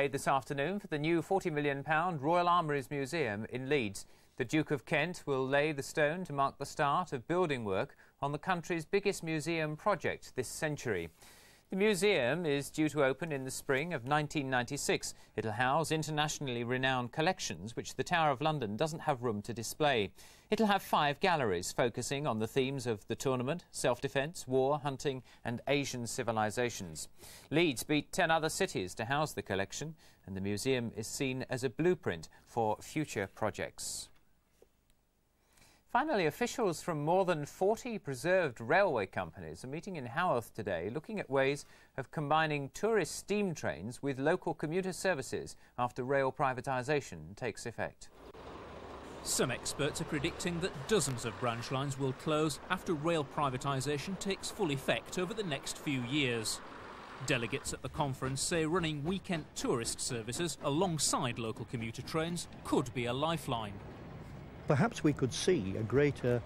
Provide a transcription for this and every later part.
This afternoon for the new £40 million Royal Armouries Museum in Leeds. The Duke of Kent will lay the stone to mark the start of building work on the country's biggest museum project this century. The museum is due to open in the spring of 1996. It'll house internationally renowned collections which the Tower of London doesn't have room to display. It'll have 5 galleries focusing on the themes of the tournament, self-defence, war, hunting and Asian civilisations. Leeds beat 10 other cities to house the collection, and the museum is seen as a blueprint for future projects. Finally, officials from more than 40 preserved railway companies are meeting in Haworth today, looking at ways of combining tourist steam trains with local commuter services after rail privatisation takes effect. Some experts are predicting that dozens of branch lines will close after rail privatisation takes full effect over the next few years. Delegates at the conference say running weekend tourist services alongside local commuter trains could be a lifeline. Perhaps we could see a greater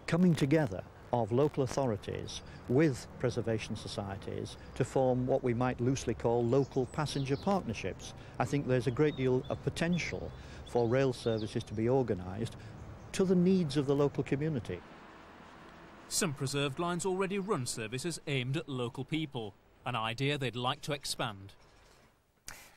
coming together of local authorities with preservation societies to form what we might loosely call local passenger partnerships. I think there's a great deal of potential for rail services to be organised to the needs of the local community. Some preserved lines already run services aimed at local people, an idea they'd like to expand.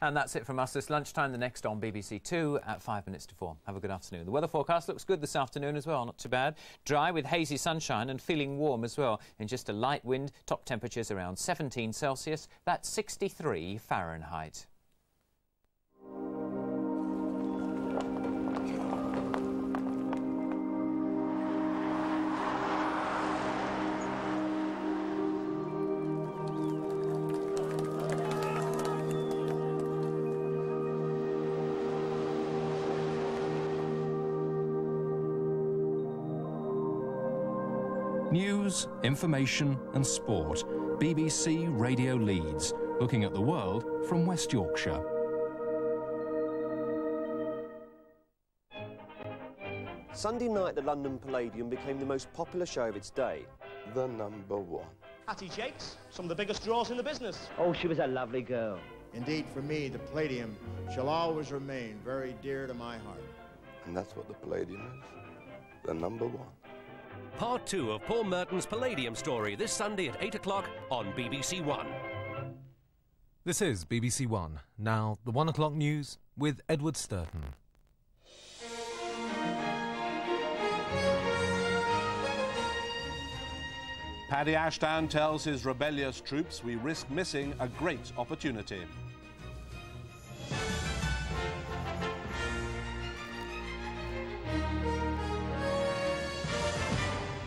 And that's it from us this lunchtime. The next on BBC 2 at 5 minutes to 4. Have a good afternoon. The weather forecast looks good this afternoon as well, not too bad. Dry with hazy sunshine and feeling warm as well. In just a light wind, top temperatures around 17 Celsius, that's 63 Fahrenheit. News, information and sport. BBC Radio Leeds, looking at the world from West Yorkshire. Sunday night, the London Palladium became the most popular show of its day. The number one. Hattie Jakes, some of the biggest draws in the business. Oh, she was a lovely girl. Indeed, for me, the Palladium shall always remain very dear to my heart. And that's what the Palladium is. The number one. Part 2 of Paul Merton's Palladium story this Sunday at 8 o'clock on BBC One. This is BBC One. Now, the 1 o'clock news with Edward Sturton. Paddy Ashdown tells his rebellious troops we risk missing a great opportunity.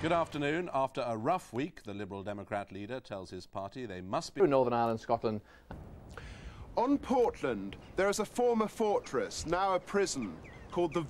Good afternoon. After a rough week, the Liberal Democrat leader tells his party they must be... Northern Ireland, Scotland. On Portland, there is a former fortress, now a prison, called the